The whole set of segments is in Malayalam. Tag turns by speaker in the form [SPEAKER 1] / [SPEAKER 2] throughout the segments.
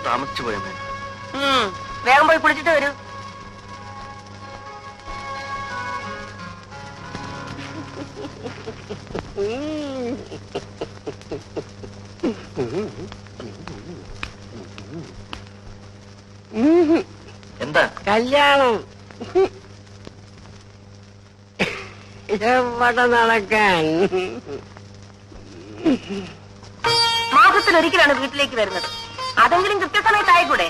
[SPEAKER 1] താമസിച്ചു പോയമ്മേ.
[SPEAKER 2] വേഗം പോയി കുളിച്ചിട്ട് വരൂ.
[SPEAKER 1] എന്താ
[SPEAKER 3] കല്യാണം എവിടെ നടക്കാൻ?
[SPEAKER 2] മാസത്തിലൊരിക്കലാണ് വീട്ടിലേക്ക് വരുന്നത്. അതെങ്കിലും കൃത്യസമയത്തായിക്കൂടെ?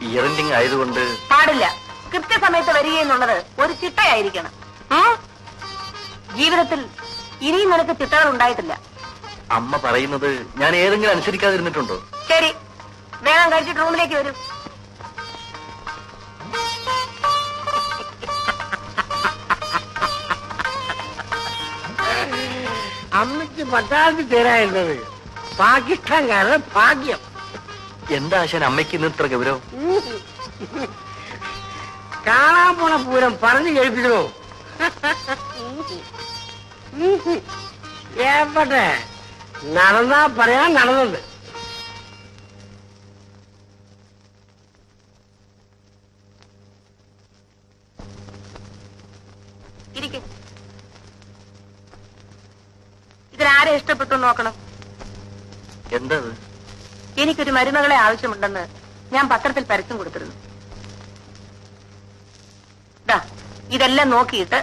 [SPEAKER 1] ഇയർ എൻഡിങ് ആയതുകൊണ്ട്
[SPEAKER 2] പാടില്ല. കൃത്യസമയത്ത് വരികയെന്നുള്ളത് ഒരു ചിട്ടയായിരിക്കണം. ജീവിതത്തിൽ ഇനിയും നിനക്ക് ചിട്ടകൾ ഉണ്ടായിട്ടില്ല.
[SPEAKER 1] അമ്മ പറയുന്നത് ഞാൻ ഏതെങ്കിലും അനുസരിക്കാതിരുന്നിട്ടുണ്ടോ?
[SPEAKER 2] ശരി, വേഗം കഴിച്ചിട്ട് റൂമിലേക്ക് വരൂ.
[SPEAKER 3] അമ്മയ്ക്ക് പട്ടാളത്തിൽ ചേരായിരുന്നത് പാകിസ്ഥാൻകാരുടെ ഭാഗ്യം.
[SPEAKER 1] എന്താ ആശാൻ അമ്മയ്ക്ക് ഇന്ന് ഇത്ര ഗൗരവം?
[SPEAKER 3] കാണാൻ പോണ പൂരം പറഞ്ഞു കേൾപ്പിക്കണോ? എവിടെ നടന്നാ പറയാൻ നടന്നത്.
[SPEAKER 2] ഇതിലാരെ ഇഷ്ടപ്പെട്ടു നോക്കണം.
[SPEAKER 1] എന്താ?
[SPEAKER 2] എനിക്കൊരു മരുമകളെ ആവശ്യമുണ്ടെന്ന് ഞാൻ പത്രത്തിൽ പരസ്യം കൊടുത്തിരുന്നു. ഇതെല്ലാം നോക്കിയിട്ട്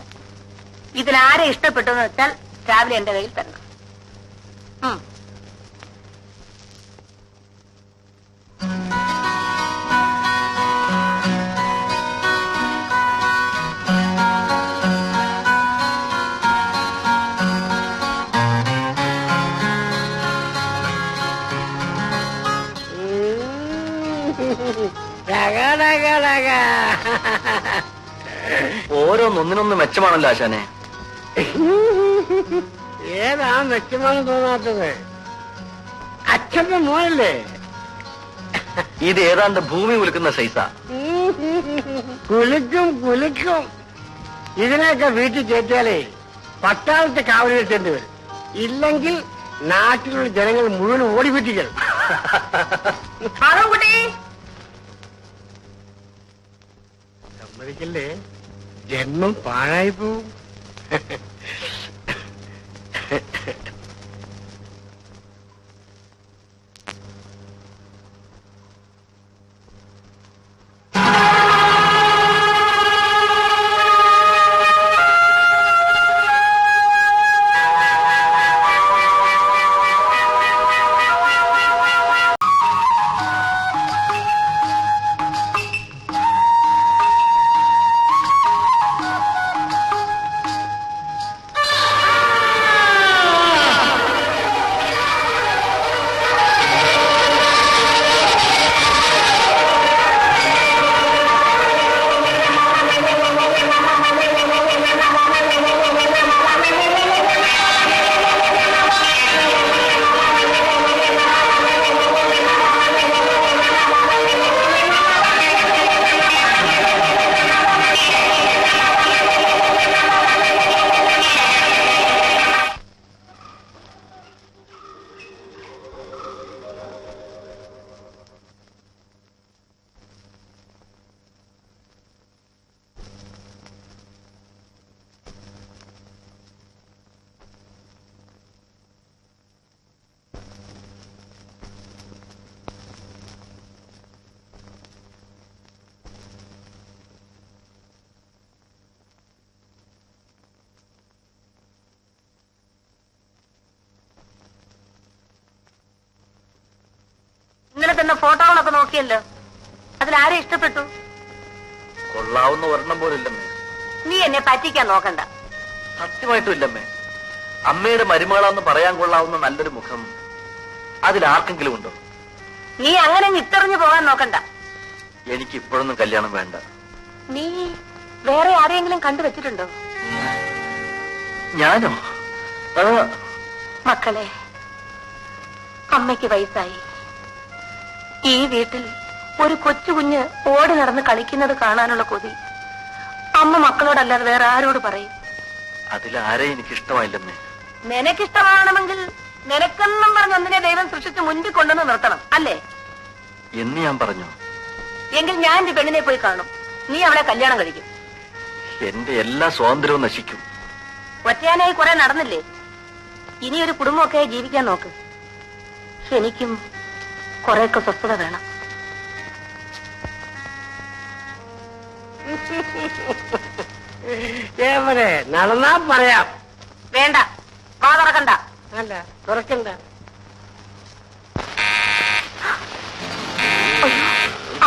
[SPEAKER 2] ഇതിലാരെ ഇഷ്ടപ്പെട്ടു എന്ന് വെച്ചാൽ രാവിലെ എന്റെ കയ്യിൽ തരണം.
[SPEAKER 1] ഓരോന്നൊന്നിനൊന്ന് മെച്ചമാണല്ലോ ആശാനെ.
[SPEAKER 3] ഏതാ മെച്ചമാണെന്ന് തോന്നാത്തത്? അച്ഛന്റെ മോനല്ലേ?
[SPEAKER 1] ഇത് ഏതാണ്ട് ഭൂമി കുലുക്കുന്ന സൈസാ.
[SPEAKER 3] കുലുക്കും കുലുക്കും. ഇതിനെയൊക്കെ വീട്ടിൽ കയറ്റിയാലേ പട്ടാളത്തെ കാവലി വെച്ചേണ്ടി വരും. ഇല്ലെങ്കിൽ നാട്ടിലുള്ള ജനങ്ങൾ മുഴുവൻ ഓടിപ്പിറ്റിക്കണം. സമ്മതിക്കല്ലേ, ജന്മം പാഴായി പോവും.
[SPEAKER 2] ഇന്നലെ തന്നെ ഫോട്ടോകളൊക്കെ നോക്കിയല്ലോ. അതിലാരെ ഇഷ്ടപ്പെട്ടു?
[SPEAKER 1] കൊള്ളാവുന്ന ഒരെണ്ണം പോലില്ലമ്മേ.
[SPEAKER 2] നീ എന്നെ പറ്റിക്കാൻ നോക്കണ്ട.
[SPEAKER 1] സത്യമായിട്ടും ഇല്ലമ്മേ. അമ്മയുടെ മരുമകളാന്ന് പറയാൻ കൊള്ളാവുന്ന നല്ലൊരു മുഖം അതിലാർക്കെങ്കിലും ഉണ്ടോ?
[SPEAKER 2] നീ അങ്ങനെ ഇട്ടെറിഞ്ഞു പോകാൻ നോക്കണ്ട.
[SPEAKER 1] എനിക്ക് ഇപ്പോഴൊന്നും കല്യാണം വേണ്ട.
[SPEAKER 2] നീ വേറെ ആരെയെങ്കിലും കണ്ടുവച്ചിട്ടുണ്ടോ?
[SPEAKER 1] ഞാനോ?
[SPEAKER 2] മക്കളെ, അമ്മയ്ക്ക് വയസ്സായി. ഈ വീട്ടിൽ ഒരു കൊച്ചുകുഞ്ഞ് ഓടി നടന്ന് കളിക്കുന്നത് കാണാനുള്ള കൊതി അമ്മ മക്കളോടല്ലാതെ വേറെ ആരോട് പറയും?
[SPEAKER 1] അതിലാരെ എനിക്കിഷ്ടമായില്ലമ്മേ.
[SPEAKER 2] നിനക്കിഷ്ടമാണെങ്കിൽ നിനക്കെന്നും പറഞ്ഞ് ഒന്നിനെ ദൈവം സൃഷ്ടിച്ച് മുൻപിൽ കൊണ്ടുവന്ന് നിർത്തണം, അല്ലേ?
[SPEAKER 1] എന്ന് ഞാൻ പറഞ്ഞു.
[SPEAKER 2] എങ്കിൽ ഞാൻ എന്റെ പെണ്ണിനെ പോയി കാണും. നീ അവളെ കല്യാണം കഴിക്കും.
[SPEAKER 1] എന്റെ എല്ലാ സ്വാതന്ത്ര്യവും നശിക്കും.
[SPEAKER 2] ഒറ്റയാനായി കുറെ നടന്നില്ലേ? ഇനി ഒരു കുടുംബമൊക്കെ ജീവിക്കാൻ നോക്ക്. എനിക്കും കുറെയൊക്കെ സ്വസ്ഥത വേണം.
[SPEAKER 3] എവിടെ നടന്നാ പറയാം.
[SPEAKER 2] വേണ്ട, വാ തുറക്കണ്ട.
[SPEAKER 3] അല്ല തുറക്കണ്ട.
[SPEAKER 2] അയ്യോ,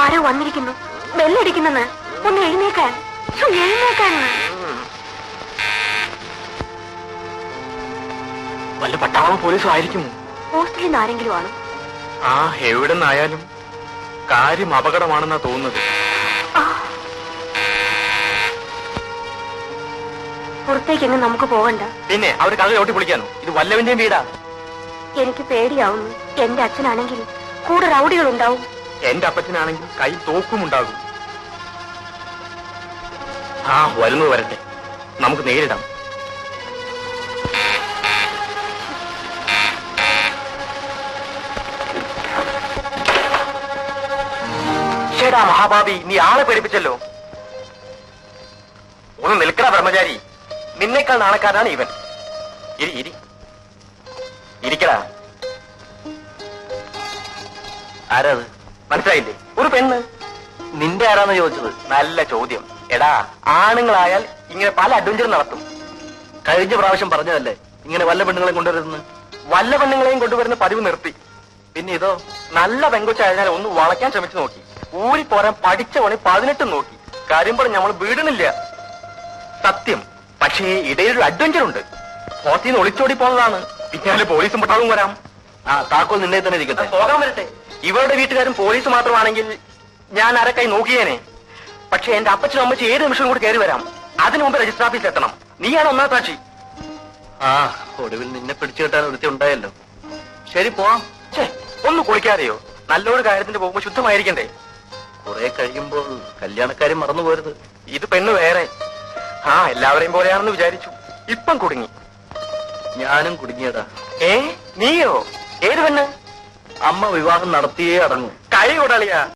[SPEAKER 2] ആരോ വന്നിരിക്കുന്നു. ബെല്ലടിക്കുന്നെന്ന്. ഒന്ന് എഴുന്നേക്കാൻ. എഴുന്നേക്കാൻ.
[SPEAKER 4] വല്ല പട്ടാളവും പോലീസും ആയിരിക്കുമോ?
[SPEAKER 2] ഹോസ്റ്റലിൽ നിന്ന് ആരെങ്കിലും ആണ്.
[SPEAKER 4] ആ, എവിടെ നിന്നായാലും കാര്യം അപകടമാണെന്നാ തോന്നുന്നത്.
[SPEAKER 2] പുറത്തേക്കെങ്ങും നമുക്ക് പോകണ്ട.
[SPEAKER 4] പിന്നെ അവർ കഥ ചവിട്ടി പൊളിക്കാനോ? ഇത് വല്ലവന്റെയും വീടാ.
[SPEAKER 2] എനിക്ക് പേടിയാവുന്നു. എന്റെ അച്ഛനാണെങ്കിൽ കൂടെ റൗഡികളുണ്ടാവും.
[SPEAKER 4] എന്റെ അപ്പച്ചനാണെങ്കിൽ കൈ തോക്കുമുണ്ടാകും. ആ, വരുന്നത് വരട്ടെ, നമുക്ക് നേരിടാം. ചേടാ മഹാഭാവി, നീ ആളെ പേടിപ്പിച്ചല്ലോ. ഒന്ന് നിൽക്കണ ബ്രഹ്മചാരി, നിന്നേക്കാൾ നാണക്കാരനാണ് ഇവൻ. ഇരിക്കടാ.
[SPEAKER 1] ആരാത്?
[SPEAKER 4] മനസ്സിലായില്ലേ? ഒരു പെണ്ണ്.
[SPEAKER 1] നിന്റെ ആരാന്ന് ചോദിച്ചത്?
[SPEAKER 4] നല്ല ചോദ്യം. എടാ, ആണുങ്ങളായാൽ ഇങ്ങനെ പല അഡ്വഞ്ചറും നടത്തും.
[SPEAKER 1] കഴിഞ്ഞ പ്രാവശ്യം പറഞ്ഞതല്ലേ ഇങ്ങനെ വല്ല പെണ്ണുങ്ങളെ കൊണ്ടുവരുന്നത്.
[SPEAKER 4] വല്ല പെണ്ണുങ്ങളെയും കൊണ്ടുവരുന്ന പതിവ് നിർത്തി.
[SPEAKER 1] പിന്നെ ഇതോ?
[SPEAKER 4] നല്ല പെങ്കൊച്ചായതിനാൽ ഒന്ന് വളയ്ക്കാൻ ശ്രമിച്ചു നോക്കി. ഊരിപ്പോരാൻ പഠിച്ച പണി 18 നോക്കി. കാര്യം പറഞ്ഞ് നമ്മൾ വീടണില്ല. സത്യം. പക്ഷേ ഇടയിലൊരു അഡ്വഞ്ചർ ഉണ്ട്. ഹോസ്റ്റലിൽ ഒളിച്ചോടി പോകുന്നതാണ്. പിന്നാലെ പോലീസും പട്ടാളവും വരാം.
[SPEAKER 1] ആ, താക്കോൽ നിന്നെ തന്നെ ഇരിക്കട്ടെ.
[SPEAKER 4] പോകാൻ വരട്ടെ. ഇവരുടെ വീട്ടുകാരും പോലീസ് മാത്രമാണെങ്കിൽ ഞാൻ അരക്കായി നോക്കിയേനെ. പക്ഷെ എന്റെ അപ്പച്ചനും അമ്മച്ചും ഏത് നിമിഷവും കൂടി കയറി വരാം. അതിനു മുമ്പ് രജിസ്റ്റർ ഓഫീസിൽ എത്തണം. നീയാണ് ഒന്നാം സാക്ഷി.
[SPEAKER 1] ആ, ഒടുവിൽ നിന്നെ പിടിച്ചു കിട്ടാൻ ഒരുത്തി ഉണ്ടായല്ലോ. ശരി, പോവാം.
[SPEAKER 4] ഛേ, ഒന്ന് കുളിക്കാതെയോ? നല്ലൊരു കാര്യത്തിന് പോകുമ്പോ ശുദ്ധമായിരിക്കണ്ടേ?
[SPEAKER 1] കുറെ കഴിയുമ്പോൾ കല്യാണക്കാരും മറന്നു പോരുത്.
[SPEAKER 4] ഇത് പെണ്ണ് വേറെ. ആ, എല്ലാവരെയും പോലെയാണെന്ന് വിചാരിച്ചു. ഇപ്പം കുടുങ്ങി.
[SPEAKER 1] ഞാനും കുടുങ്ങിയടാ.
[SPEAKER 4] നീയോ? ഏത് പെണ്ണ്?
[SPEAKER 1] അമ്മ വിവാഹം നടത്തിയേ അടങ്ങും.
[SPEAKER 4] കൈ കൊടളിയാ.